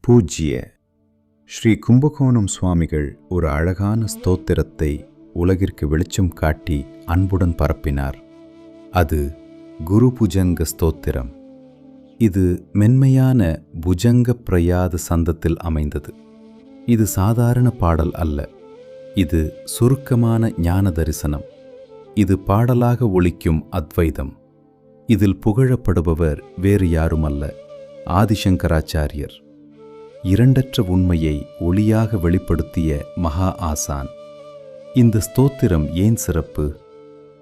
பூஜ்ய ஸ்ரீ கும்பகோணம் சுவாமிகள் ஒரு அழகான ஸ்தோத்திரத்தை உலகிற்கு வெளிச்சம் காட்டி அன்புடன் பரப்பினார். அது குரு புஜங்க ஸ்தோத்திரம். இது மென்மையான புஜங்க பிரயாத சந்தத்தில் அமைந்தது. இது சாதாரண பாடல் அல்ல, இது சுருக்கமான ஞான தரிசனம். இது பாடலாக ஒலிக்கும் அத்வைதம். இதில் புகழப்படுபவர் வேறு யாருமல்ல, ஆதிசங்கராச்சாரியர். இரண்டற்ற உண்மையை ஒளியாக வெளிப்படுத்திய மகா ஆசான். இந்த ஸ்தோத்திரம் ஏன் சிறப்பு?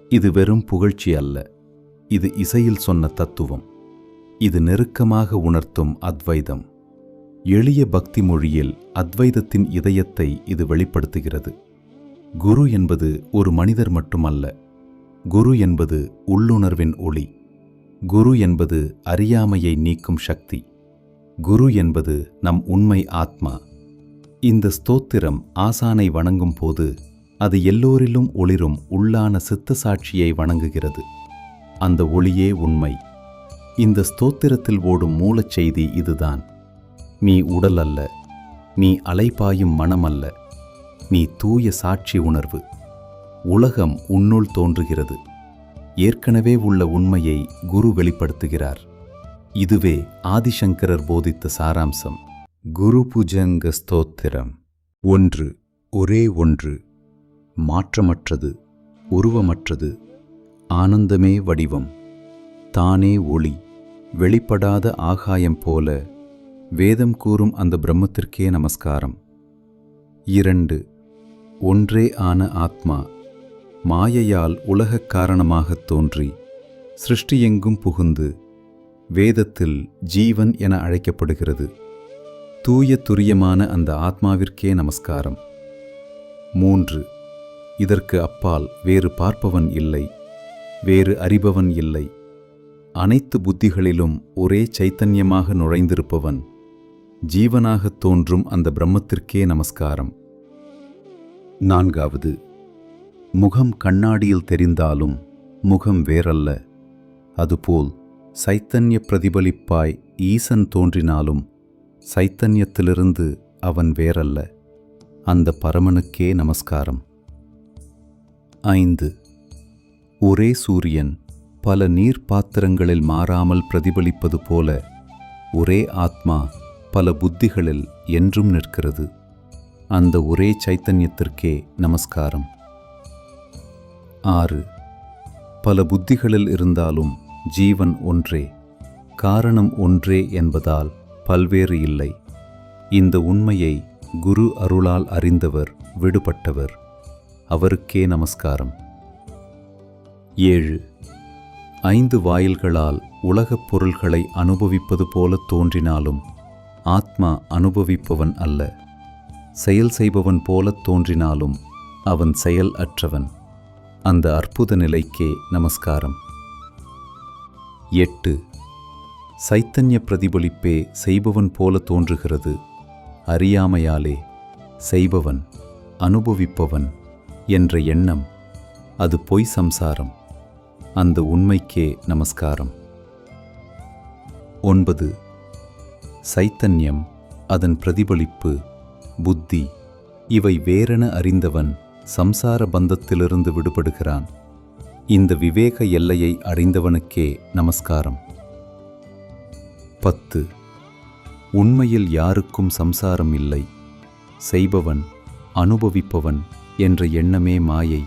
இது வெறும் புகழ்ச்சி அல்ல, இது இசையில் சொன்ன தத்துவம். இது நெருக்கமாக உணர்த்தும் அத்வைதம். எளிய பக்தி மொழியில் அத்வைதத்தின் இதயத்தை இது வெளிப்படுத்துகிறது. குரு என்பது ஒரு மனிதர் மட்டுமல்ல, குரு என்பது உள்ளுணர்வின் ஒளி. குரு என்பது அறியாமையை நீக்கும் சக்தி. குரு என்பது நம் உண்மை ஆத்மா. இந்த ஸ்தோத்திரம் ஆசானை வணங்கும் போது அது எல்லோரிலும் ஒளிரும் உள்ளான சித்த சாட்சியை வணங்குகிறது. அந்த ஒளியே உண்மை. இந்த ஸ்தோத்திரத்தில் ஓடும் மூலச் செய்தி இதுதான். நீ உடல் அல்ல, நீ அலைபாயும் மனம் அல்ல, நீ தூய சாட்சி உணர்வு. உலகம் உன்னுள் தோன்றுகிறது. ஏற்கனவே உள்ள உண்மையை குரு வெளிப்படுத்துகிறார். இதுவே ஆதிசங்கரர் போதித்த சாராம்சம். குரு புஜங்க ஸ்தோத்திரம். ஒன்று, ஒரே ஒன்று, மாற்றமற்றது, உருவமற்றது, ஆனந்தமே வடிவம், தானே ஒளி, வெளிப்படாத ஆகாயம் போல வேதம் கூறும் அந்த பிரம்மத்திற்கே நமஸ்காரம். இரண்டு, ஒன்றே ஆன ஆத்மா, மாயையால் உலகக் காரணமாகத் தோன்றி சிருஷ்டியெங்கும் புகுந்து வேதத்தில் ஜீவன் என அழைக்கப்படுகிறது. தூய துரியமான அந்த ஆத்மாவிற்கே நமஸ்காரம். மூன்று, இதற்கு அப்பால் வேறு பார்ப்பவன் இல்லை, வேறு அறிபவன் இல்லை. அனைத்து புத்திகளிலும் ஒரே சைத்தன்யமாக நுழைந்திருப்பவன், ஜீவனாகத் தோன்றும் அந்த பிரம்மத்திற்கே நமஸ்காரம். நான்காவது, முகம் கண்ணாடியில் தெரிந்தாலும் முகம் வேறல்ல. அதுபோல் சைத்தன்ய பிரதிபலிப்பாய் ஈசன் தோன்றினாலும் சைத்தன்யத்திலிருந்து அவன் வேறல்ல. அந்த பரமனுக்கே நமஸ்காரம். ஐந்து, ஒரே சூரியன் பல நீர் பாத்திரங்களில் மாறாமல் பிரதிபலிப்பது போல ஒரே ஆத்மா பல புத்திகளில் என்றும் நிற்கிறது. அந்த ஒரே சைத்தன்யத்திற்கே நமஸ்காரம். ஆறு, பல புத்திகளில் இருந்தாலும் ஜீவன் ஒன்றே, காரணம் ஒன்றே என்பதால் பல்வேறு இல்லை. இந்த உண்மையை குரு அருளால் அறிந்தவர் விடுபட்டவர். அவருக்கே நமஸ்காரம். ஏழு, ஐந்து வாயில்களால் உலகப் பொருள்களை அனுபவிப்பது போல தோன்றினாலும் ஆத்மா அனுபவிப்பவன் அல்ல. செயல் செய்பவன் போலத் தோன்றினாலும் அவன் செயல் அற்றவன். அந்த அற்புத நிலைக்கே நமஸ்காரம். எட்டு, சைத்தன்ய பிரதிபலிப்பே செய்பவன் போல தோன்றுகிறது. அறியாமையாலே செய்பவன், அனுபவிப்பவன் என்ற எண்ணம், அது பொய் சம்சாரம். அந்த உண்மைக்கே நமஸ்காரம். ஒன்பது, சைத்தன்யம், அதன் பிரதிபலிப்பு, புத்தி இவை வேறென அறிந்தவன் சம்சார பந்தத்திலிருந்து விடுபடுகிறான். இந்த விவேக எல்லையை அறிந்தவனுக்கே நமஸ்காரம். 10, உண்மையில் யாருக்கும் சம்சாரம் இல்லை. செய்பவன், அனுபவிப்பவன் என்ற எண்ணமே மாயை.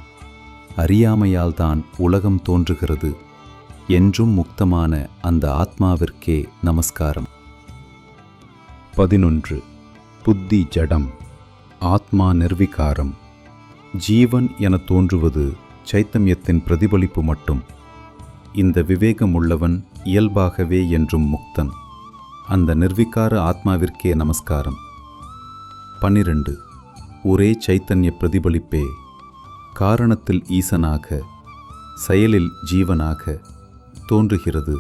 அறியாமையால்தான் உலகம் தோன்றுகிறது. என்றும் முக்தமான அந்த ஆத்மாவிற்கே நமஸ்காரம். 11, புத்தி ஜடம், ஆத்மா நிர்விகாரம். ஜீவன் என தோன்றுவது சைத்தன்யத்தின் பிரதிபலிப்பு மட்டும். இந்த விவேகம் உள்ளவன் இயல்பாகவே என்றும் முக்தன். அந்த நிர்விகார ஆத்மாவிற்கே நமஸ்காரம். 12, ஒரே சைத்தன்ய பிரதிபலிப்பே காரணத்தில் ஈசனாக, செயலில் ஜீவனாக தோன்றுகிறது.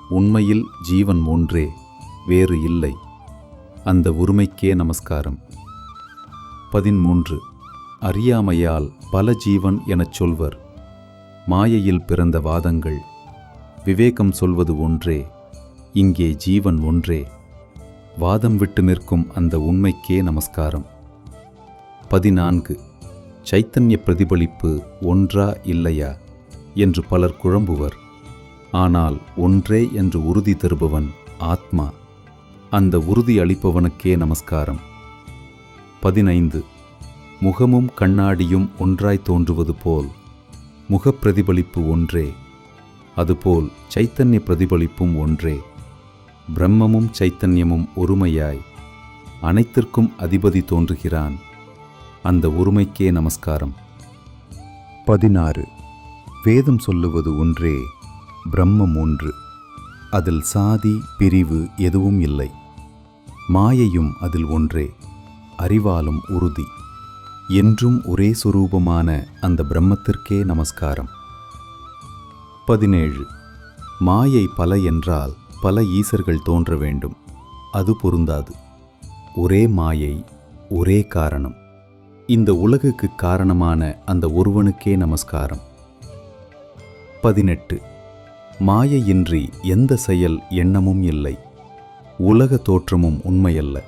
உண்மையில் ஜீவன் ஒன்றே, வேறு இல்லை. அந்த உரிமைக்கே நமஸ்காரம். 13, அறியாமையால் பல ஜீவன் எனச் சொல்வர். மாயையில் பிறந்த வாதங்கள். விவேகம் சொல்வது ஒன்றே, இங்கே ஜீவன் ஒன்றே. வாதம் விட்டு நிற்கும் அந்த உண்மைக்கே நமஸ்காரம். 14. சைத்தன்ய பிரதிபலிப்பு ஒன்றா இல்லையா என்று பலர் குழம்புவர். ஆனால் ஒன்றே என்று உறுதி தருபவன் ஆத்மா. அந்த உறுதி அளிப்பவனுக்கே நமஸ்காரம். 15. முகமும் கண்ணாடியும் ஒன்றாய் தோன்றுவது போல் முகப்பிரதிபலிப்பு ஒன்றே, அதுபோல் சைத்தன்ய பிரதிபலிப்பும் ஒன்றே. பிரம்மமும் சைத்தன்யமும் ஒருமையாய் அனைத்திற்கும் அதிபதி தோன்றுகிறான். அந்த ஒருமைக்கே நமஸ்காரம். 16. வேதம் சொல்லுவது ஒன்றே, பிரம்மம் ஒன்று. அதில் சாதி பிரிவு எதுவும் இல்லை. மாயையும் அதில் ஒன்றே, அறிவாலும் உறுதி. என்றும் ஒரே சுரூபமான அந்த பிரம்மத்திற்கே நமஸ்காரம். 17. மாயை பல என்றால் பல ஈசர்கள் தோன்ற வேண்டும். அது பொருந்தாது. ஒரே மாயை, ஒரே காரணம். இந்த உலகுக்கு காரணமான அந்த ஒருவனுக்கே நமஸ்காரம். 18. மாயையின்றி எந்த செயல் எண்ணமும் இல்லை. உலக தோற்றமும் உண்மையல்ல.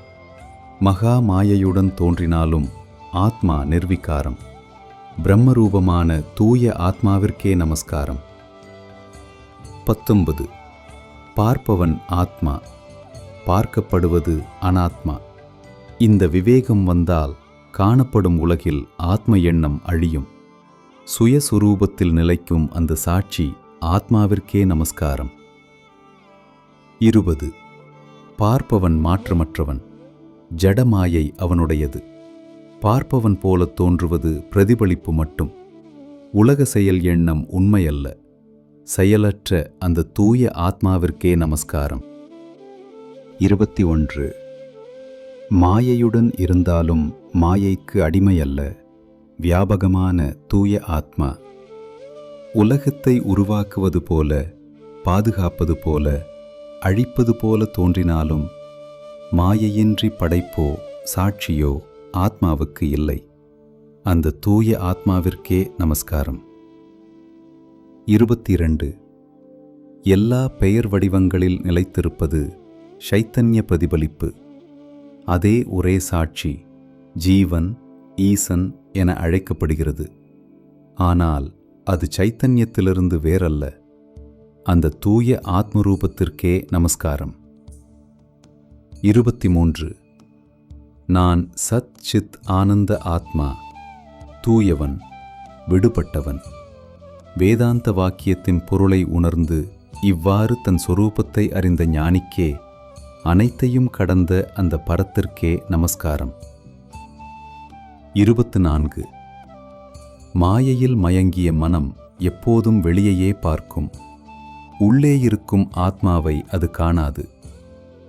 மகா மாயையுடன் தோன்றினாலும் ஆத்மா நிர்விகாரம். பிரம்மரூபமான தூய ஆத்மாவிற்கே நமஸ்காரம். 19. பார்ப்பவன் ஆத்மா, பார்க்கப்படுவது அனாத்மா. இந்த விவேகம் வந்தால் காணப்படும் உலகில் ஆத்ம எண்ணம் அழியும். சுயசுரூபத்தில் நிலைக்கும் அந்த சாட்சி ஆத்மாவிற்கே நமஸ்காரம். 20. பார்ப்பவன் மாற்றமற்றவன், ஜடமாயை அவனுடையது. பார்ப்பவன் போல தோன்றுவது பிரதிபலிப்பு மட்டும். உலக செயல் எண்ணம் உண்மையல்ல. செயலற்ற அந்த தூய ஆத்மாவிற்கே நமஸ்காரம். 21. மாயையுடன் இருந்தாலும் மாயைக்கு அடிமையல்ல, வியாபகமான தூய ஆத்மா. உலகத்தை உருவாக்குவது போல, பாதுகாப்பது போல, அழிப்பது போல தோன்றினாலும் மாயையின்றி படைப்போ சாட்சியோ ஆத்மாவுக்கு இல்லை. அந்த தூய ஆத்மாவிற்கே நமஸ்காரம். 22. எல்லா பெயர் வடிவங்களில் நிலைத்திருப்பது சைத்தன்ய பிரதிபலிப்பு. அதே ஒரே சாட்சி ஜீவன், ஈசன் என அழைக்கப்படுகிறது. ஆனால் அது சைத்தன்யத்திலிருந்து வேறல்ல. அந்த தூய ஆத்மரூபத்திற்கே நமஸ்காரம். 23. நான் சத் சித் ஆனந்த ஆத்மா, தூயவன், விடுபட்டவன். வேதாந்த வாக்கியத்தின் பொருளை உணர்ந்து இவ்வாறு தன் சொரூபத்தை அறிந்த ஞானிக்கே, அனைத்தையும் கடந்த அந்த பரத்திற்கே நமஸ்காரம். 24. மாயையில் மயங்கிய மனம் எப்போதும் வெளியையே பார்க்கும். உள்ளே இருக்கும் ஆத்மாவை அது காணாது.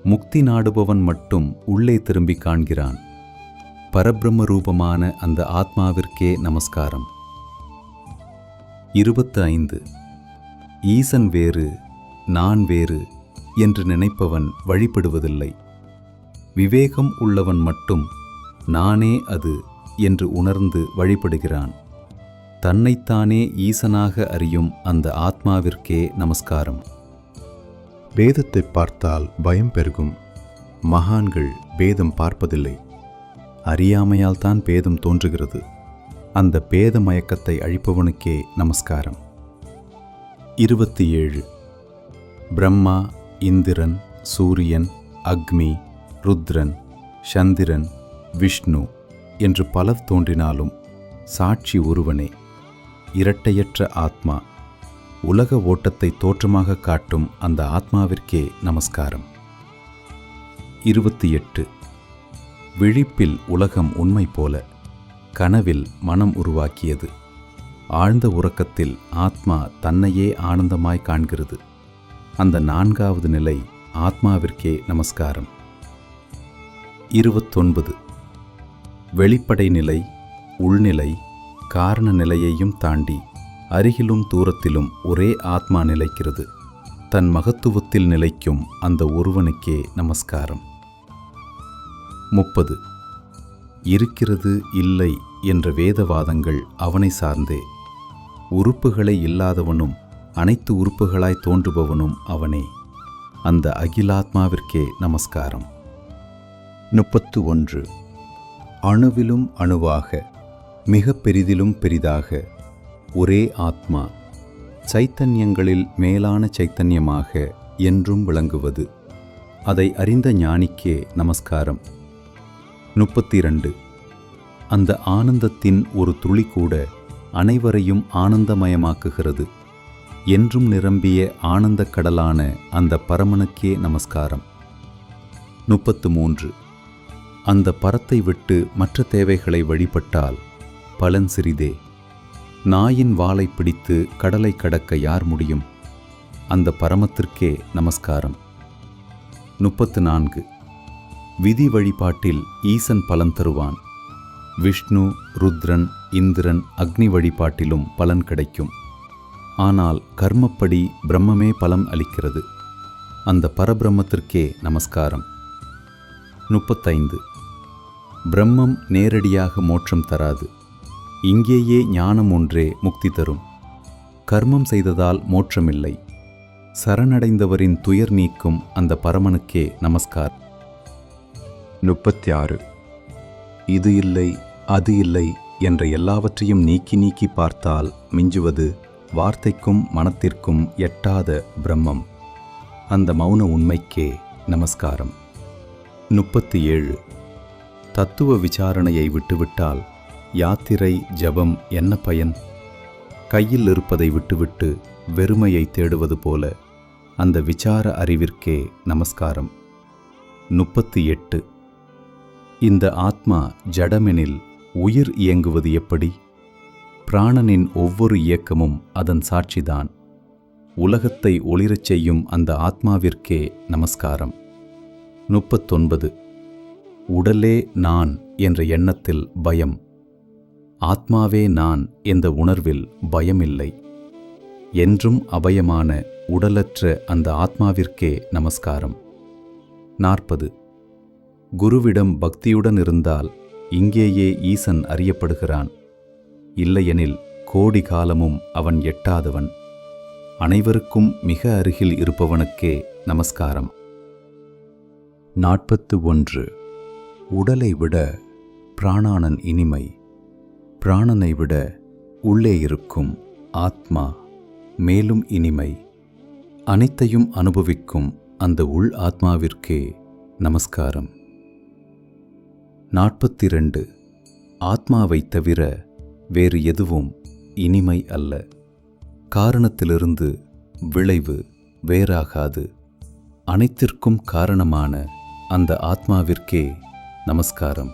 முக்தி நாடுபவன் மட்டும் உள்ளே திரும்பி காண்கிறான். பரபிரம்ம ரூபமான அந்த ஆத்மாவிற்கே நமஸ்காரம். 25. ஈசன் வேறு, நான் வேறு என்று நினைப்பவன் வழிபடுவதில்லை. விவேகம் உள்ளவன் மட்டும் நானே அது என்று உணர்ந்து வழிபடுகிறான். தன்னைத்தானே ஈசனாக அறியும் அந்த ஆத்மாவிற்கே நமஸ்காரம். வேதத்தை பார்த்தால் பயம் பெருகும். மகான்கள் பேதம் பார்ப்பதில்லை. அறியாமையால் தான் பேதம் தோன்றுகிறது. அந்த பேத மயக்கத்தை அழிப்பவனுக்கே நமஸ்காரம். 27. பிரம்மா, இந்திரன், சூரியன், அக்னி, ருத்ரன், சந்திரன், விஷ்ணு என்று பலர் தோன்றினாலும் சாட்சி ஒருவனே, இரட்டையற்ற ஆத்மா. உலக ஓட்டத்தை தோற்றமாக காட்டும் அந்த ஆத்மாவிற்கே நமஸ்காரம். 28. விழிப்பில் உலகம் உண்மை போல, கனவில் மனம் உருவாக்கியது. ஆழ்ந்த உறக்கத்தில் ஆத்மா தன்னையே ஆனந்தமாய் காண்கிறது. அந்த 4வது நிலை ஆத்மாவிற்கே நமஸ்காரம். 29. வெளிப்படை நிலை, உள்நிலை, காரண நிலையையும் தாண்டி அருகிலும் தூரத்திலும் ஒரே ஆத்மா நிலைக்கிறது. தன் மகத்துவத்தில் நிலைக்கும் அந்த ஒருவனுக்கே நமஸ்காரம். 30. இருக்கிறது இல்லை என்ற வேதவாதங்கள் அவனை சார்ந்தே. உறுப்புகளை இல்லாதவனும் அனைத்து உறுப்புகளாய் தோன்றுபவனும் அவனே. அந்த அகிலாத்மாவிற்கே நமஸ்காரம். 31. அணுவிலும் அணுவாக, மிக பெரிதிலும் பெரிதாக, ஒரே ஆத்மா, சைத்தன்யங்களில் மேலான சைத்தன்யமாக என்றும் விளங்குவது. அதை அறிந்த ஞானிக்கே நமஸ்காரம். 32. அந்த ஆனந்தத்தின் ஒரு துளி கூட அனைவரையும் ஆனந்தமயமாக்குகிறது. என்றும் நிரம்பிய ஆனந்தக் கடலான அந்த பரமனுக்கே நமஸ்காரம். 33. அந்த பரத்தை விட்டு மற்ற தேவைகளை வழிபட்டால் பலன் சிறிதே. நாயின் வாலை பிடித்து கடலை கடக்க யார் முடியும்? அந்த பரமத்திற்கே நமஸ்காரம். 34. விதி வழிபாட்டில் ஈசன் பலன் தருவான். விஷ்ணு, ருத்ரன், இந்திரன், அக்னி வழிபாட்டிலும் பலன் கிடைக்கும். ஆனால் கர்மப்படி பிரம்மமே பலம் அளிக்கிறது. அந்த பரபிரம்மத்திற்கே நமஸ்காரம். 35. பிரம்மம் நேரடியாக மோட்சம் தராது. இங்கேயே ஞானம் ஒன்றே முக்தி தரும். கர்மம் செய்ததால் மோட்சமில்லை. சரணடைந்தவரின் துயர் நீக்கும் அந்த பரமனுக்கே நமஸ்கார். 36. இது இல்லை, அது இல்லை என்ற எல்லாவற்றையும் நீக்கி நீக்கி பார்த்தால் மிஞ்சுவது வார்த்தைக்கும் மனத்திற்கும் எட்டாத பிரம்மம். அந்த மௌன உண்மைக்கே நமஸ்காரம். 37. தத்துவ விசாரணையை விட்டுவிட்டால் யாத்திரை ஜபம் என்ன பயன்? கையில் இருப்பதை விட்டுவிட்டு வெறுமையை தேடுவது போல அந்த விசார அறிவிற்கே நமஸ்காரம். 38. இந்த ஆத்மா ஜடமெனில் உயிர் இயங்குவது எப்படி? பிராணனின் ஒவ்வொரு இயக்கமும் அதன் சாட்சிதான். உலகத்தை ஒளிரச் செய்யும் அந்த ஆத்மாவிற்கே நமஸ்காரம். 39. உடலே நான் என்ற எண்ணத்தில் பயம். ஆத்மாவே நான் என்ற உணர்வில் பயமில்லை. என்றும் அபயமான உடலற்ற அந்த ஆத்மாவிற்கே நமஸ்காரம். 40. குருவிடம் பக்தியுடன் இருந்தால் இங்கேயே ஈசன் அறியப்படுகிறான். இல்லையெனில் கோடி காலமும் அவன் எட்டாதவன். அனைவருக்கும் மிக அருகில் இருப்பவனுக்கே நமஸ்காரம். 41. உடலை விட பிராணானன் இனிமை. பிராணனை விட உள்ளே இருக்கும் ஆத்மா மேலும் இனிமை. அனைத்தையும் அனுபவிக்கும் அந்த உள் ஆத்மாவிற்கே நமஸ்காரம். 42. ஆத்மாவைத் தவிர வேறு எதுவும் இனிமை அல்ல. காரணத்திலிருந்து விளைவு வேறாகாது. அனைத்திற்கும் காரணமான அந்த ஆத்மாவிற்கே நமஸ்காரம்.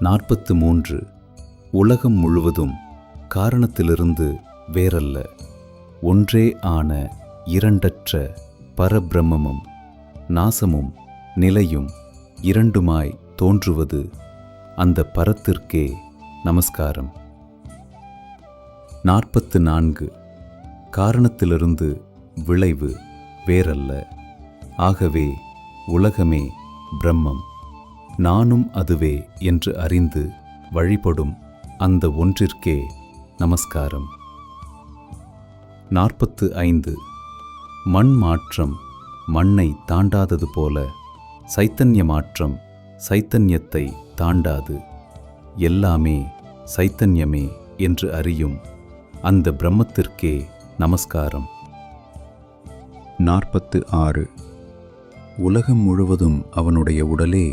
43. உலகம் முழுவதும் காரணத்திலிருந்து வேறல்ல. ஒன்றே ஆன இரண்டற்ற பரபிரம்மமும் நாசமும் நிலையும் இரண்டுமாய் தோன்றுவது அந்த பரத்திற்கே நமஸ்காரம். 44. காரணத்திலிருந்து விளைவு வேறல்ல. ஆகவே உலகமே பிரம்மம், நானும் அதுவே என்று அறிந்து வழிபடும் அந்த ஒன்றிற்கே நமஸ்காரம். 45. மண் மாற்றம் மண்ணை தாண்டாதது போல சைத்தன்ய மாற்றம் சைத்தன்யத்தை தாண்டாது. எல்லாமே சைத்தன்யமே என்று அறியும் அந்த பிரம்மத்திற்கே நமஸ்காரம். 46. உலகம் முழுவதும் அவனுடைய உடலே.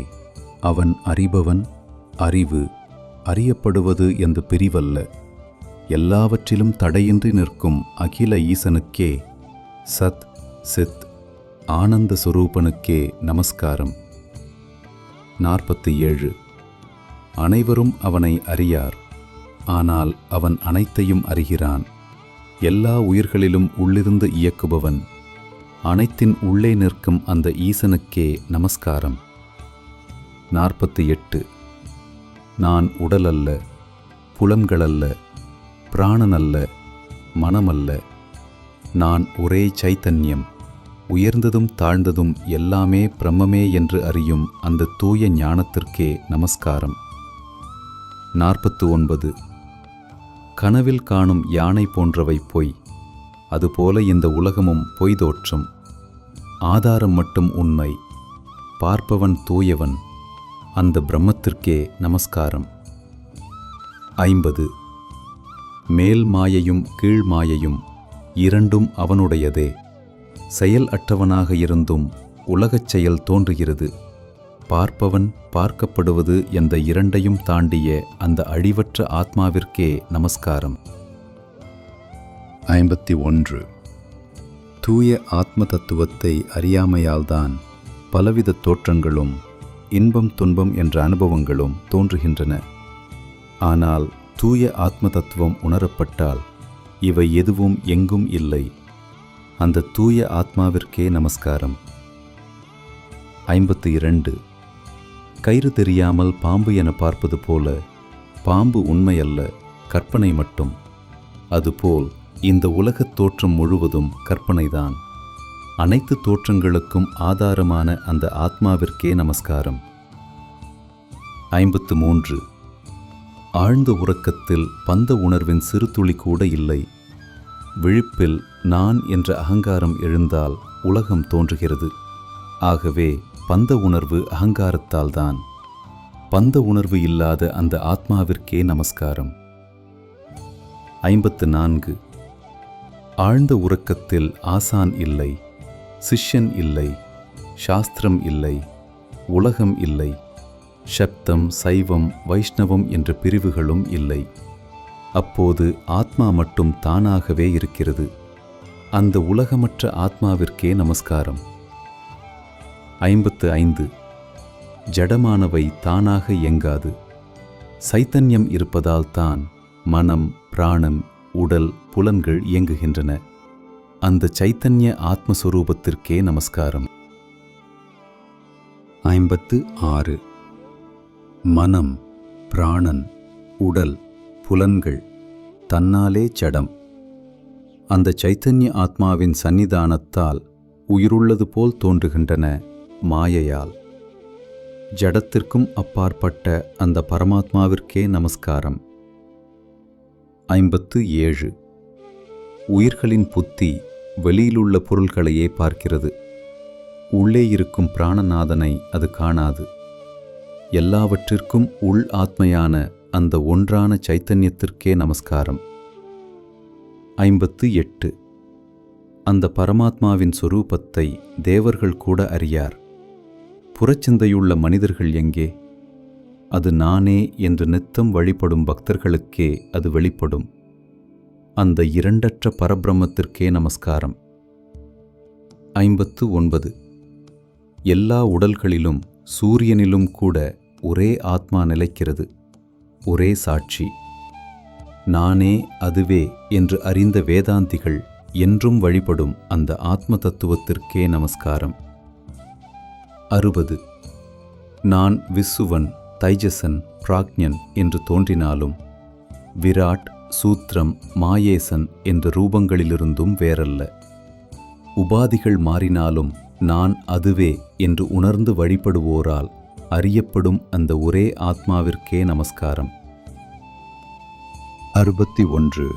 அவன் அறிபவன், அறிவு, அறியப்படுவது என்று பிரிவல்ல. எல்லாவற்றிலும் தடையின்றி நிற்கும் அகில ஈசனுக்கே, சத் சித் ஆனந்த சுரூபனுக்கே நமஸ்காரம். 47. அனைவரும் அவனை அறியார். ஆனால் அவன் அனைத்தையும் அறிகிறான். எல்லா உயிர்களிலும் உள்ளிருந்து இயக்குபவன். அனைத்தின் உள்ளே நிற்கும் அந்த ஈசனுக்கே நமஸ்காரம். 48. நான் உடலல்ல, புலன்களல்ல, பிராணனல்ல, மனமல்ல. நான் ஒரே சைத்தன்யம். உயர்ந்ததும் தாழ்ந்ததும் எல்லாமே பிரம்மமே என்று அறியும் அந்த தூய ஞானத்திற்கே நமஸ்காரம். 49. கனவில் காணும் யானை போன்றவை பொய். அதுபோல இந்த உலகமும் பொய் தோற்றம். ஆதாரம் மட்டும் உண்மை. பார்ப்பவன் தூயவன், அந்த பிரம்மத்திற்கே நமஸ்காரம். 50. மேல் மாயையும் கீழ் மாயையும் இரண்டும் அவனுடையதே. செயல் அற்றவனாக இருந்தும் உலகச் செயல் தோன்றுகிறது. பார்ப்பவன் பார்க்கப்படுவது என்ற இரண்டையும் தாண்டிய அந்த அழிவற்ற ஆத்மாவிற்கே நமஸ்காரம். 51. தூய ஆத்ம தத்துவத்தை அறியாமையால்தான் பலவித தோற்றங்களும் இன்பம் துன்பம் என்ற அனுபவங்களும் தோன்றுகின்றன. ஆனால் தூய ஆத்ம தத்துவம் உணரப்பட்டால் இவை எதுவும் எங்கும் இல்லை. அந்த தூய ஆத்மாவிற்கே நமஸ்காரம். 52. கயிறு தெரியாமல் பாம்பு என பார்ப்பது போல பாம்பு உண்மையல்ல, கற்பனை மட்டும். அதுபோல் இந்த உலகத் தோற்றம் முழுவதும் கற்பனைதான். அனைத்து தோற்றங்களுக்கும் ஆதாரமான அந்த ஆத்மாவிற்கே நமஸ்காரம். 53. ஆழ்ந்த உறக்கத்தில் பந்த உணர்வின் சிறு துளி கூட இல்லை. விழிப்பில் நான் என்ற அகங்காரம் எழுந்தால் உலகம் தோன்றுகிறது. ஆகவே பந்த உணர்வு அகங்காரத்தால்தான். பந்த உணர்வு இல்லாத அந்த ஆத்மாவிற்கே நமஸ்காரம். 54. ஆழ்ந்த உறக்கத்தில் ஆசான் இல்லை, சிஷ்யன் இல்லை, சாஸ்திரம் இல்லை, உலகம் இல்லை, சப்தம் சைவம் வைஷ்ணவம் என்ற பிரிவுகளும் இல்லை. அப்போது ஆத்மா மட்டும் தானாகவே இருக்கிறது. அந்த உலகமற்ற ஆத்மாவிற்கே நமஸ்காரம். 55. ஜடமானவை தானாக இயங்காது. சைத்தன்யம் இருப்பதால் தான் மனம், பிராணம், உடல், புலன்கள் இயங்குகின்றன. அந்த சைத்தன்ய ஆத்மஸ்வரூபத்திற்கே நமஸ்காரம். 56. மனம், பிராணன், உடல், புலன்கள் தன்னாலே ஜடம். அந்த சைத்தன்ய ஆத்மாவின் சந்நிதானத்தால் உயிருள்ளது போல் தோன்றுகின்றன மாயையால். ஜடத்திற்கும் அப்பாற்பட்ட அந்த பரமாத்மாவிற்கே நமஸ்காரம். 57. உயிர்களின் புத்தி வெளியிலுள்ள பொருள்களையே பார்க்கிறது. உள்ளே இருக்கும் பிராணநாதனை அது காணாது. எல்லாவற்றிற்கும் உள் ஆத்மையான அந்த ஒன்றான சைத்தன்யத்திற்கே நமஸ்காரம். 58. அந்த பரமாத்மாவின் சொரூபத்தை தேவர்கள் கூட அறியார். புறச்சிந்தையுள்ள மனிதர்கள் எங்கே? அது நானே என்று நித்தம் வழிபடும் பக்தர்களுக்கே அது வெளிப்படும். அந்த இரண்டற்ற பரபிரம்மத்திற்கே நமஸ்காரம். 59. எல்லா உடல்களிலும் சூரியனிலும் கூட ஒரே ஆத்மா நிலைக்கிறது, ஒரே சாட்சி. நானே அதுவே என்று அறிந்த வேதாந்திகள் என்றும் வழிபடும் அந்த ஆத்ம தத்துவத்திற்கே நமஸ்காரம். 60. நான் விசுவன், தைஜசன், பிராக்ஞன் என்று தோன்றினாலும் விராட், சூத்ரம், மாயேசன் என்ற ரூபங்களிலிருந்தும் வேறல்ல. உபாதிகள் மாறினாலும் நான் அதுவே என்று உணர்ந்து வழிபடுவோரால் அறியப்படும் அந்த ஒரே ஆத்மாவிற்கே நமஸ்காரம். 61.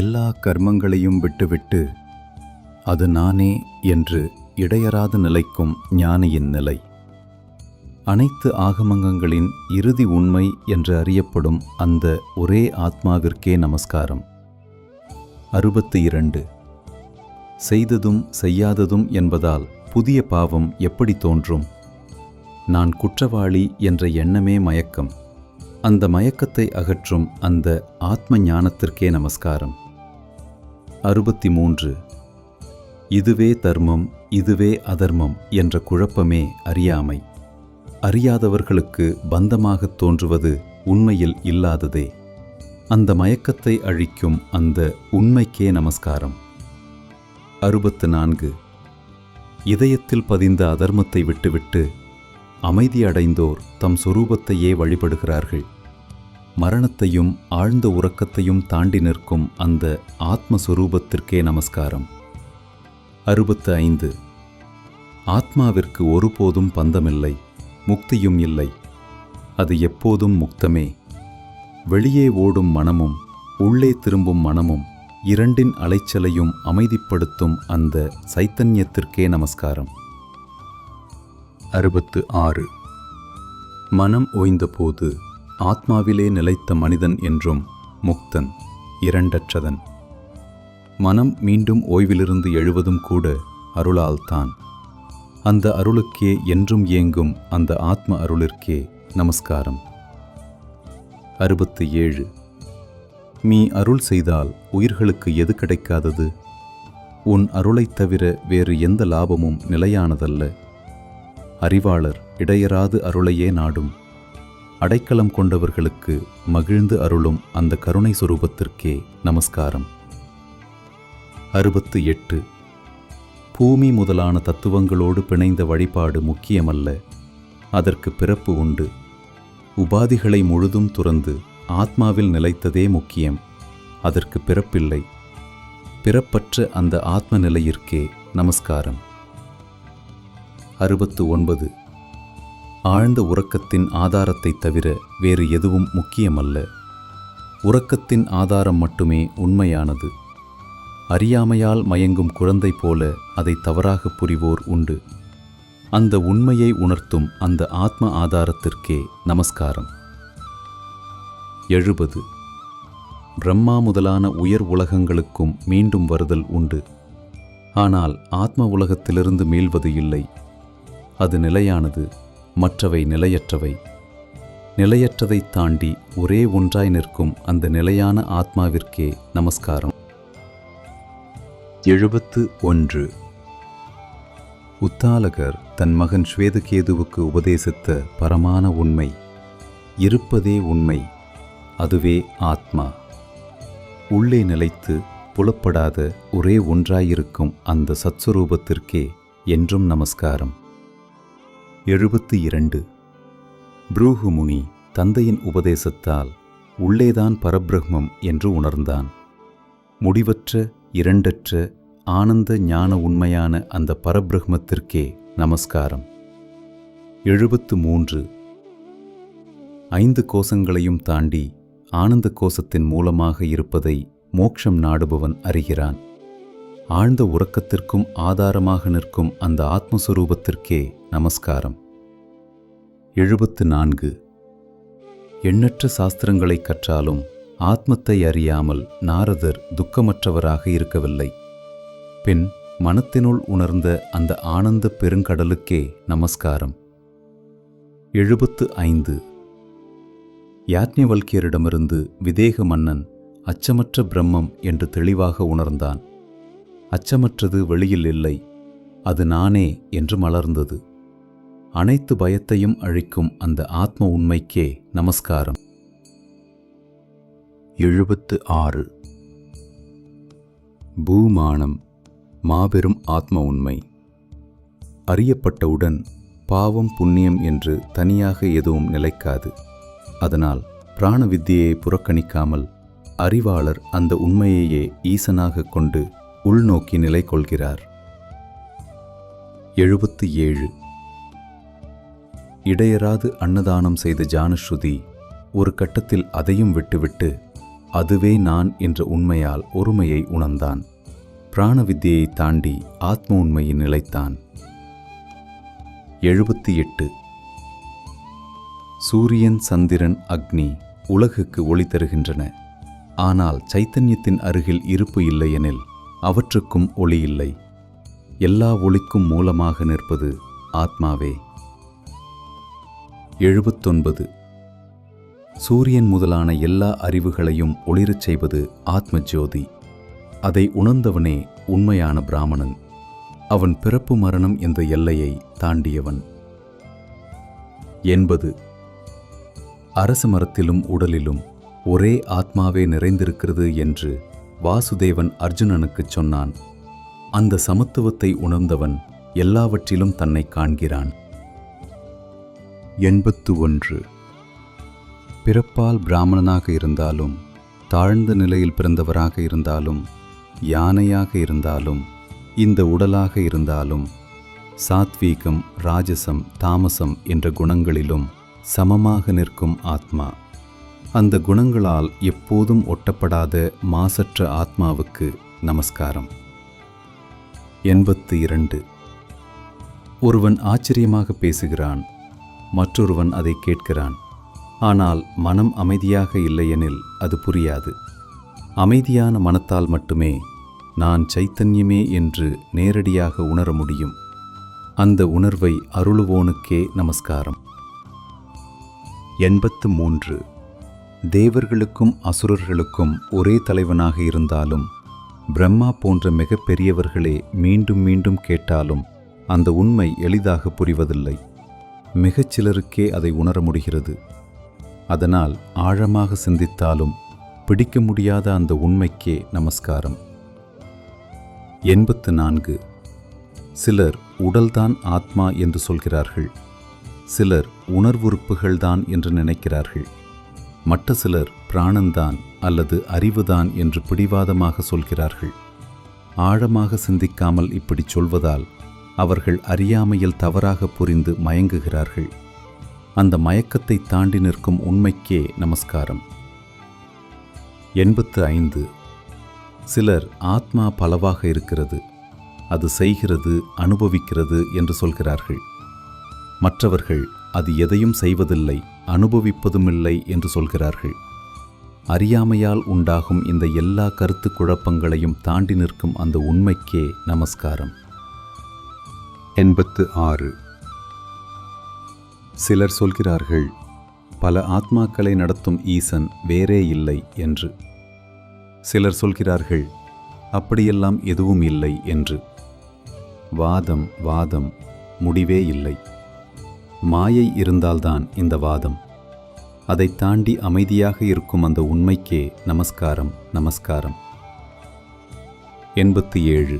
எல்லா கர்மங்களையும் விட்டுவிட்டு அது நானே என்று இடையறாது நிலைக்கும் ஞானியின் நிலை. அனைத்து ஆகமங்களின் இறுதி உண்மை என்று அறியப்படும் அந்த ஒரே ஆத்மாவிற்கே நமஸ்காரம். 62. செய்ததும் செய்யாததும் என்பதால் புதிய பாவம் எப்படி தோன்றும்? நான் குற்றவாளி என்ற எண்ணமே மயக்கம். அந்த மயக்கத்தை அகற்றும் அந்த ஆத்ம ஞானத்திற்கே நமஸ்காரம். 63. இதுவே தர்மம், இதுவே அதர்மம் என்ற குழப்பமே அறியாமை. அறியாதவர்களுக்கு பந்தமாகத் தோன்றுவது உண்மையில் இல்லாததே. அந்த மயக்கத்தை அழிக்கும் அந்த உண்மைக்கே நமஸ்காரம். 64. இதயத்தில் பதிந்த அதர்மத்தை விட்டுவிட்டு அமைதி அடைந்தோர் தம் சொரூபத்தையே வழிபடுகிறார்கள். மரணத்தையும் ஆழ்ந்த உறக்கத்தையும் தாண்டி நிற்கும் அந்த ஆத்மஸ்வரூபத்திற்கே நமஸ்காரம். 65. ஆத்மாவிற்கு ஒருபோதும் பந்தமில்லை, முக்தியும் இல்லை. அது எப்போதும் முக்தமே. வெளியே ஓடும் மனமும் உள்ளே திரும்பும் மனமும் இரண்டின் அலைச்சலையும் அமைதிப்படுத்தும் அந்த சைத்தன்யத்திற்கே நமஸ்காரம். 66. மனம் ஓய்ந்தபோது ஆத்மாவிலே நிலைத்த மனிதன் என்றும் முக்தன், இரண்டற்றதன். மனம் மீண்டும் ஓய்விலிருந்து எழுவதும் கூட அருளால்தான். அந்த அருளுக்கே என்றும் ஏங்கும் அந்த ஆத்ம அருளிற்கே நமஸ்காரம். 67. நீ அருள் செய்தால் உயிர்களுக்கு எது கிடைக்காதது? உன் அருளைத் தவிர வேறு எந்த லாபமும் நிலையானதல்ல. அறிவாளர் இடையராது அருளையே நாடும். அடைக்கலம் கொண்டவர்களுக்கு மகிழ்ந்து அருளும் அந்த கருணை சொரூபத்திற்கே நமஸ்காரம். 68. பூமி முதலான தத்துவங்களோடு பிணைந்த வழிபாடு முக்கியமல்ல, அதற்கு பிறப்பு உண்டு. உபாதிகளை முழுதும் துறந்து ஆத்மாவில் நிலைத்ததே முக்கியம், அதற்கு பிறப்பில்லை. பிறப்பற்ற அந்த ஆத்ம நிலையிற்கே நமஸ்காரம். 69. ஆழ்ந்த உறக்கத்தின் ஆதாரத்தை தவிர வேறு எதுவும் முக்கியமல்ல. உறக்கத்தின் ஆதாரம் மட்டுமே உண்மையானது. அறியாமையால் மயங்கும் குழந்தை போல அதை தவறாக புரிவோர் உண்டு. அந்த உண்மையை உணர்த்தும் அந்த ஆத்ம ஆதாரத்திற்கே நமஸ்காரம். 70. பிரம்மா முதலான உயர் உலகங்களுக்கும் மீண்டும் வருதல் உண்டு. ஆனால் ஆத்ம உலகத்திலிருந்து மீள்வது இல்லை. அது நிலையானது, மற்றவை நிலையற்றவை. நிலையற்றதைத் தாண்டி ஒரே ஒன்றாய் நிற்கும் அந்த நிலையான ஆத்மாவிற்கே நமஸ்காரம். 71. உத்தாலகர் தன் மகன் ஸ்வேதகேதுவுக்கு உபதேசித்த பரமான உண்மை, இருப்பதே உண்மை, அதுவே ஆத்மா. உள்ளே நிலைத்து புலப்படாத ஒரே ஒன்றாயிருக்கும் அந்த சத்ஸ்வரூபத்திற்கே என்றும் நமஸ்காரம். 72. ப்ரூஹுமுனி தந்தையின் உபதேசத்தால் உள்ளேதான் பரபிரம்மம் என்று உணர்ந்தான். முடிவற்ற, இரண்டற்ற, ஆனந்த ஞான உண்மையான அந்த பரபிரம்மத்திற்கே நமஸ்காரம். 73. 5 கோசங்களையும் தாண்டி ஆனந்த கோசத்தின் மூலமாக இருப்பதை மோட்சம் நாடுபவன் அறிகிறான். ஆழ்ந்த உறக்கத்திற்கும் ஆதாரமாக நிற்கும் அந்த ஆத்மஸ்வரூபத்திற்கே நமஸ்காரம். 74. எண்ணற்ற சாஸ்திரங்களை கற்றாலும் ஆத்மத்தை அறியாமல் நாரதர் துக்கமற்றவராக இருக்கவில்லை. பின் மனத்தினுள் உணர்ந்த அந்த ஆனந்த பெருங்கடலுக்கே நமஸ்காரம். 75. யாஜ்ஞவல்கியரிடமிருந்து விதேக மன்னன் அச்சமற்ற பிரம்மம் என்று தெளிவாக உணர்ந்தான். அச்சமற்றது வெளியில் இல்லை, அது நானே என்று மலர்ந்தது. அனைத்து பயத்தையும் அழிக்கும் அந்த ஆத்ம உண்மைக்கே நமஸ்காரம். 76. பூமானம் மாபெரும் ஆத்ம உண்மை. அறியப்பட்டவுடன் பாவம் புண்ணியம் என்று தனியாக எதுவும் நிலைக்காது. அதனால் பிராண வித்தியை புறக்கணிக்காமல் அறிவாளர் அந்த உண்மையையே ஈசனாக கொண்டு உள்நோக்கி நிலை கொள்கிறார். 77. இடையராது அன்னதானம் செய்த ஜானஸ்ருதி ஒரு கட்டத்தில் அதையும் விட்டுவிட்டு அதுவே நான் என்ற உண்மையால் ஒருமையை உணர்ந்தான். பிராண வித்தியை தாண்டி ஆத்ம உண்மையில் நிலைத்தான். 78. சூரியன், சந்திரன், அக்னி உலகுக்கு ஒளி தருகின்றன. ஆனால் சைத்தன்யத்தின் அருகில் இருப்பு இல்லையெனில் அவற்றுக்கும் ஒளி இல்லை. எல்லா ஒளிக்கும் மூலமாக நிற்பது ஆத்மாவே. 79. சூரியன் முதலான எல்லா அறிவுகளையும் ஒளிரச் செய்வது ஆத்ம ஜோதி. அதை உணர்ந்தவனே உண்மையான பிராமணன். அவன் பிறப்பு மரணம் என்ற எல்லையை தாண்டியவன். 80. அரச மரத்திலும் உடலிலும் ஒரே ஆத்மாவே நிறைந்திருக்கிறது என்று வாசுதேவன் அர்ஜுனனுக்குச் சொன்னான். அந்த சமத்துவத்தை உணர்ந்தவன் எல்லாவற்றிலும் தன்னை காண்கிறான். 81. பிறப்பால் பிராமணனாக இருந்தாலும், தாழ்ந்த நிலையில் பிறந்தவராக இருந்தாலும், யானையாக இருந்தாலும், இந்த உடலாக இருந்தாலும், சாத்வீகம், ராஜசம், தாமசம் என்ற குணங்களிலும் சமமாக நிற்கும் ஆத்மா. அந்த குணங்களால் எப்போதும் ஒட்டப்படாத மாசற்ற ஆத்மாவுக்கு நமஸ்காரம். 82. ஒருவன் ஆச்சரியமாக பேசுகிறான், மற்றொருவன் அதை கேட்கிறான். ஆனால் மனம் அமைதியாக இல்லையெனில் அது புரியாது. அமைதியான மனத்தால் மட்டுமே நான் சைத்தன்யமே என்று நேரடியாக உணர முடியும். அந்த உணர்வை அருளுவோனுக்கே நமஸ்காரம். 83. தேவர்களுக்கும் அசுரர்களுக்கும் ஒரே தலைவனாக இருந்தாலும் பிரம்மா போன்ற மிக பெரியவர்களே மீண்டும் மீண்டும் கேட்டாலும் அந்த உண்மை எளிதாக புரிவதில்லை. மிகச் சிலருக்கே அதை உணர முடிகிறது. அதனால் ஆழமாக சிந்தித்தாலும் பிடிக்க முடியாத அந்த உண்மைக்கே நமஸ்காரம். 84. சிலர் உடல்தான் ஆத்மா என்று சொல்கிறார்கள். சிலர் உணர்வுறுப்புகள்தான் என்று நினைக்கிறார்கள். மற்ற சிலர் பிராணன்தான் அல்லது அறிவுதான் என்று பிடிவாதமாக சொல்கிறார்கள். ஆழமாக சிந்திக்காமல் இப்படி சொல்வதால் அவர்கள் அறியாமையில் தவறாக புரிந்து மயங்குகிறார்கள். அந்த மயக்கத்தை தாண்டி நிற்கும் உண்மைக்கே நமஸ்காரம். 85. சிலர் ஆத்மா பலவாக இருக்கிறது, அது செய்கிறது, அனுபவிக்கிறது என்று சொல்கிறார்கள். மற்றவர்கள் அது எதையும் செய்வதில்லை, அனுபவிப்பதுமில்லை என்று சொல்கிறார்கள். அறியாமையால் உண்டாகும் இந்த எல்லா கருத்து குழப்பங்களையும் தாண்டி நிற்கும் அந்த உண்மைக்கே நமஸ்காரம். 86. சிலர் சொல்கிறார்கள், பல ஆத்மாக்களை நடத்தும் ஈசன் வேறே இல்லை என்று. சிலர் சொல்கிறார்கள், அப்படியெல்லாம் எதுவும் இல்லை என்று. வாதம் வாதம், முடிவே இல்லை. மாயை இருந்தால்தான் இந்த வாதம். அதை தாண்டி அமைதியாக இருக்கும் அந்த உண்மைக்கே நமஸ்காரம் நமஸ்காரம். 87.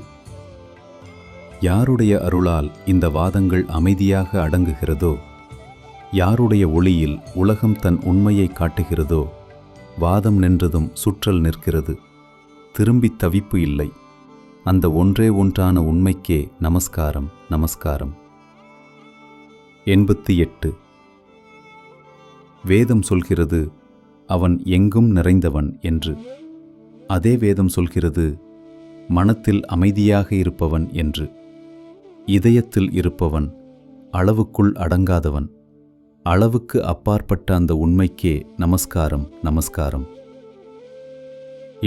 யாருடைய அருளால் இந்த வாதங்கள் அமைதியாக அடங்குகிறதோ, யாருடைய ஒளியில் உலகம் தன் உண்மையை காட்டுகிறதோ, வாதம் நின்றதும் சுற்றல் நிற்கிறது. திரும்பி தவிப்பு இல்லை. அந்த ஒன்றே ஒன்றான உண்மைக்கே நமஸ்காரம் நமஸ்காரம். 88. வேதம் சொல்கிறது அவன் எங்கும் நிறைந்தவன் என்று. அதே வேதம் சொல்கிறது மனத்தில் அமைதியாக இருப்பவன் என்று. இதயத்தில் இருப்பவன், அளவுக்குள் அடங்காதவன். அளவுக்கு அப்பாற்பட்ட அந்த உண்மைக்கே நமஸ்காரம் நமஸ்காரம்.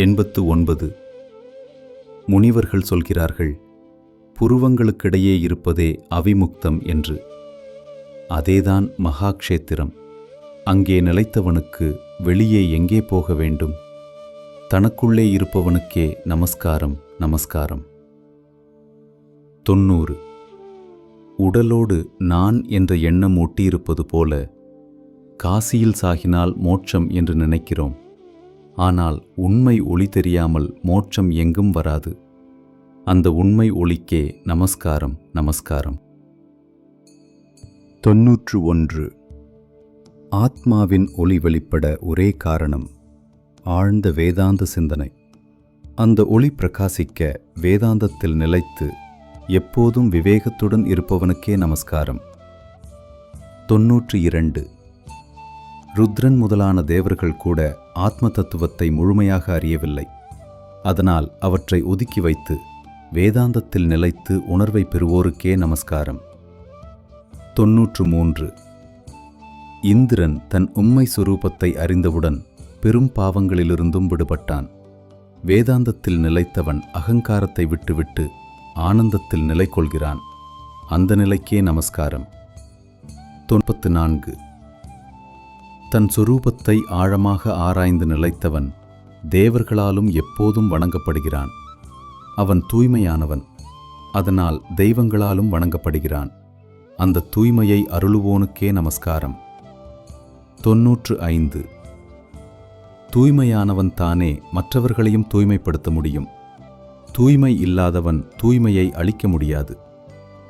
89. முனிவர்கள் சொல்கிறார்கள், புருவங்களுக்கிடையே இருப்பதே அவிமுக்தம் என்று. அதேதான் மகாக்ஷேத்திரம். அங்கே நிலைத்தவனுக்கு வெளியே எங்கே போக வேண்டும்? தனக்குள்ளே இருப்பவனுக்கே நமஸ்காரம் நமஸ்காரம். 90. உடலோடு நான் என்ற எண்ணம் ஒட்டியிருப்பது போல காசியில் சாகினால் மோட்சம் என்று நினைக்கிறோம். ஆனால் உண்மை ஒளி தெரியாமல் மோட்சம் எங்கும் வராது. அந்த உண்மை ஒளிக்கே நமஸ்காரம் நமஸ்காரம். 91. ஆத்மாவின் ஒளி வெளிப்பட ஒரே காரணம் ஆழ்ந்த வேதாந்த சிந்தனை. அந்த ஒளி பிரகாசிக்க வேதாந்தத்தில் நிலைத்து எப்போதும் விவேகத்துடன் இருப்பவனுக்கே நமஸ்காரம். 92. ருத்ரன் முதலான தேவர்கள் கூட ஆத்ம தத்துவத்தை முழுமையாக அறியவில்லை. அதனால் அவற்றை ஒதுக்கி வைத்து வேதாந்தத்தில் நிலைத்து உணர்வை பெறுவோருக்கே நமஸ்காரம். 93. இந்திரன் தன் உண்மை சுரூபத்தை அறிந்தவுடன் பெரும் பாவங்களிலிருந்தும் விடுபட்டான். வேதாந்தத்தில் நிலைத்தவன் அகங்காரத்தை விட்டுவிட்டு ஆனந்தத்தில் நிலை கொள்கிறான். அந்த நிலைக்கே நமஸ்காரம். 94. தன் சொரூபத்தை ஆழமாக ஆராய்ந்து நிலைத்தவன் தேவர்களாலும் எப்போதும் வணங்கப்படுகிறான். அவன் தூய்மையானவன். அதனால் தெய்வங்களாலும் வணங்கப்படுகிறான். அந்த தூய்மையை அருளுவோனுக்கே நமஸ்காரம். 95. தூய்மையானவன் தானே மற்றவர்களையும் தூய்மைப்படுத்த முடியும். தூய்மை இல்லாதவன் தூய்மையை அளிக்க முடியாது.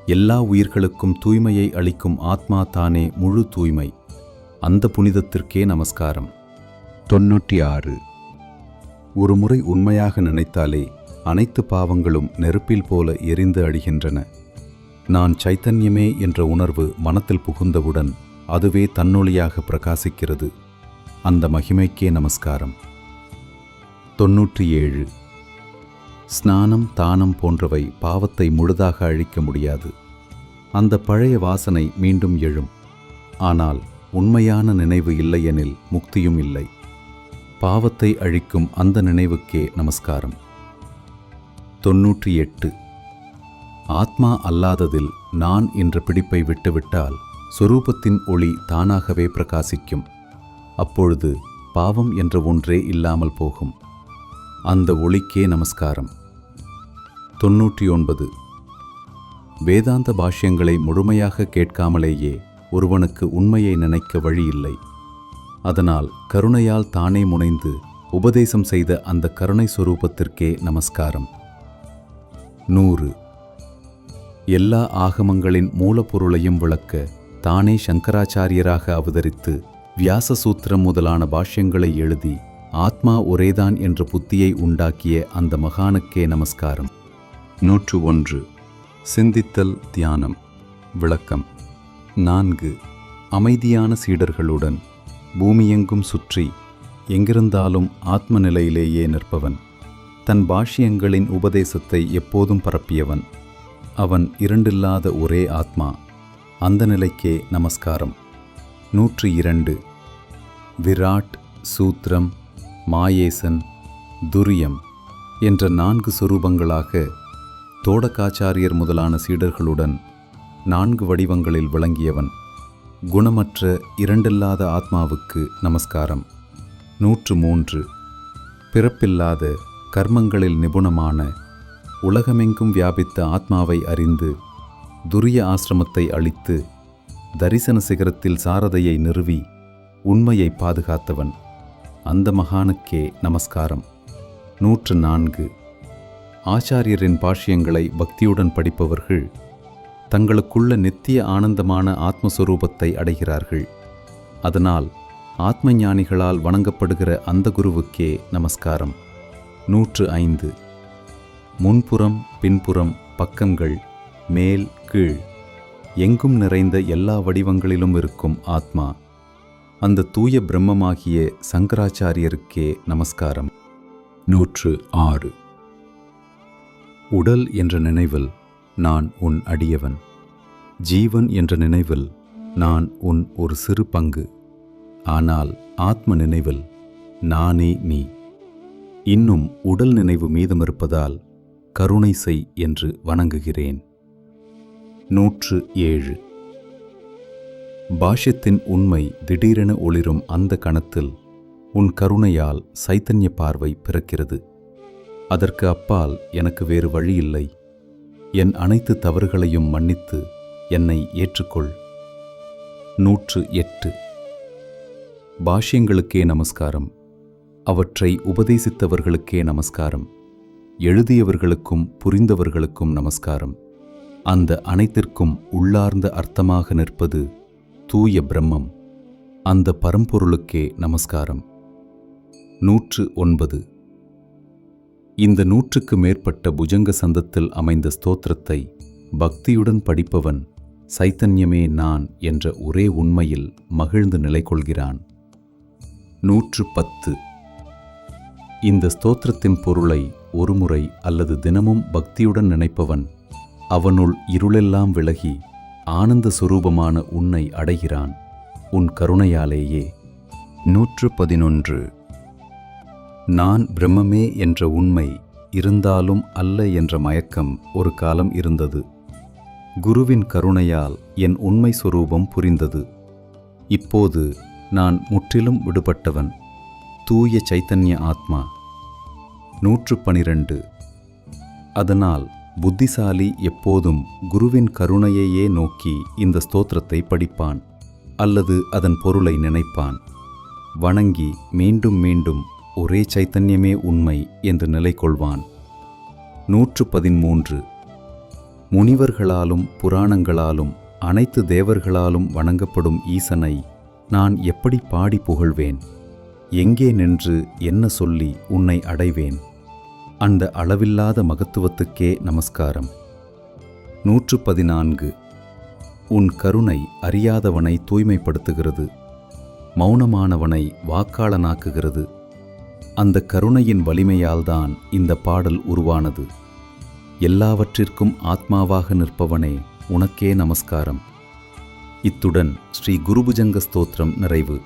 எல்லா உயிர்களுக்கும் தூய்மையை அளிக்கும் ஆத்மா தானே முழு தூய்மை. அந்த புனிதத்திற்கே நமஸ்காரம். 96. ஒரு முறை உண்மையாக நினைத்தாலே அனைத்து பாவங்களும் நெருப்பில் போல எரிந்து அழிகின்றன. நான் சைத்தன்யமே என்ற உணர்வு மனத்தில் புகுந்தவுடன் அதுவே தன்னொளியாக பிரகாசிக்கிறது. அந்த மகிமைக்கே நமஸ்காரம். 97. ஸ்நானம் தானம் போன்றவை பாவத்தை முழுதாக அழிக்க முடியாது. அந்த பழைய வாசனை மீண்டும் எழும். ஆனால் உண்மையான நினைவு இல்லையெனில் முக்தியும் இல்லை. பாவத்தை அழிக்கும் அந்த நினைவுக்கே நமஸ்காரம். 98. ஆத்மா அல்லாததில் நான் என்ற பிடிப்பை விட்டுவிட்டால் சொரூபத்தின் ஒளி தானாகவே பிரகாசிக்கும். அப்பொழுது பாவம் என்ற ஒன்றே இல்லாமல் போகும். அந்த ஒளிக்கே நமஸ்காரம். 99. வேதாந்த பாஷ்யங்களை முழுமையாக கேட்காமலேயே ஒருவனுக்கு உண்மையை நினைக்க வழியில்லை. அதனால் கருணையால் தானே முனைந்து உபதேசம் செய்த அந்த கருணை சொரூபத்திற்கே நமஸ்காரம். 100. எல்லா ஆகமங்களின் மூலப்பொருளையும் விளக்க தானே சங்கராச்சாரியராக அவதரித்து வியாசசூத்திரம் முதலான பாஷ்யங்களை எழுதி ஆத்மா ஒரேதான் என்ற புத்தியை உண்டாக்கிய அந்த மகானுக்கே நமஸ்காரம். 101. சிந்தித்தல் தியானம். விளக்கம். 4. அமைதியான சீடர்களுடன் பூமியெங்கும் சுற்றி எங்கிருந்தாலும் ஆத்ம நிலையிலேயே நிற்பவன். தன் பாஷ்யங்களின் உபதேசத்தை எப்போதும் பரப்பியவன். அவன் இரண்டில்லாத ஒரே ஆத்மா. அந்த நிலைக்கே நமஸ்காரம். 102. விராட், சூத்ரம், மாயேசன், துரியம் என்ற 4 சுரூபங்களாக தோடகாச்சாரியர் முதலான சீடர்களுடன் 4 வடிவங்களில் விளங்கியவன். குணமற்ற இரண்டில்லாத ஆத்மாவுக்கு நமஸ்காரம். 103. பிறப்பில்லாத கர்மங்களில் நிபுணமான உலகமெங்கும் வியாபித்த ஆத்மாவை அறிந்து துரிய ஆசிரமத்தை அழித்து தரிசன சிகரத்தில் சாரதையை நிறுவி உண்மையை பாதுகாத்தவன். அந்த மகானுக்கே நமஸ்காரம். 104. ஆச்சாரியரின் பாஷ்யங்களை பக்தியுடன் படிப்பவர்கள் தங்களுக்குள்ள நித்திய ஆனந்தமான ஆத்மஸ்வரூபத்தை அடைகிறார்கள். அதனால் ஆத்ம ஞானிகளால் வணங்கப்படுகிற அந்த குருவுக்கே நமஸ்காரம். 105. முன்புறம், பின்புறம், பக்கங்கள், மேல், கீழ் எங்கும் நிறைந்த எல்லா வடிவங்களிலும் இருக்கும் ஆத்மா, அந்த தூய பிரம்மமாகிய சங்கராச்சாரியருக்கே நமஸ்காரம். 106. உடல் என்ற நினைவில் நான் உன் அடியவன். ஜீவன் என்ற நினைவில் நான் உன் ஒரு சிறு பங்கு. ஆனால் ஆத்ம நினைவில் நானே நீ. இன்னும் உடல் நினைவு மீதமிருப்பதால் கருணை செய் என்று வணங்குகிறேன். 107. பாஷ்யத்தின் உண்மை திடீரென ஒளிரும் அந்த கணத்தில் உன் கருணையால் சைத்தன்ய பார்வை பிறக்கிறது. அதற்கு அப்பால் எனக்கு வேறு வழியில்லை. என் அனைத்து தவறுகளையும் மன்னித்து என்னை ஏற்றுக்கொள். 108. பாஷ்யங்களுக்கே நமஸ்காரம். அவற்றை உபதேசித்தவர்களுக்கே நமஸ்காரம். எழுதியவர்களுக்கும் புரிந்தவர்களுக்கும் நமஸ்காரம். அந்த அனைத்திற்கும் உள்ளார்ந்த அர்த்தமாக நிற்பது தூய பிரம்மம். அந்த பரம்பொருளுக்கே நமஸ்காரம். 109. இந்த 100க்கு மேற்பட்ட புஜங்க சந்தத்தில் அமைந்த ஸ்தோத்திரத்தை பக்தியுடன் படிப்பவன் சைத்தன்யமே நான் என்ற ஒரே உண்மையில் மகிழ்ந்து நிலை கொள்கிறான். 110. இந்த ஸ்தோத்திரத்தின் பொருளை ஒருமுறை அல்லது தினமும் பக்தியுடன் நினைப்பவன் அவனுள் இருளெல்லாம் விலகி ஆனந்த சுரூபமான உன்னை அடைகிறான், உன் கருணையாலேயே. 111. நான் பிரம்மமே என்ற உண்மை இருந்தாலும் அல்ல என்ற மயக்கம் ஒரு காலம் இருந்தது. குருவின் கருணையால் என் உண்மை சொரூபம் புரிந்தது. இப்போது நான் முற்றிலும் விடுபட்டவன், தூய சைத்தன்ய ஆத்மா. 112. அதனால் புத்திசாலி எப்போதும் குருவின் கருணையையே நோக்கி இந்த ஸ்தோத்திரத்தை படிப்பான் அல்லது அதன் பொருளை நினைப்பான். வணங்கி மீண்டும் மீண்டும் ஒரே சைத்தன்யமே உண்மை என்று நிலை கொள்வான். 113. முனிவர்களாலும் புராணங்களாலும் அனைத்து தேவர்களாலும் வணங்கப்படும் ஈசனை நான் எப்படி பாடி புகழ்வேன்? எங்கே நின்று என்ன சொல்லி உன்னை அடைவேன்? அந்த அளவில்லாத மகத்துவத்துக்கே நமஸ்காரம். 114. உன் கருணை அறியாதவனை தூய்மைப்படுத்துகிறது, மௌனமானவனை வாக்காளனாக்குகிறது. அந்த கருணையின் வலிமையால்தான் இந்த பாடல் உருவானது. எல்லாவற்றிற்கும் ஆத்மாவாக நிற்பவனே உனக்கே நமஸ்காரம். இத்துடன் ஸ்ரீ குருபுஜங்க ஸ்தோத்திரம் நிறைவு.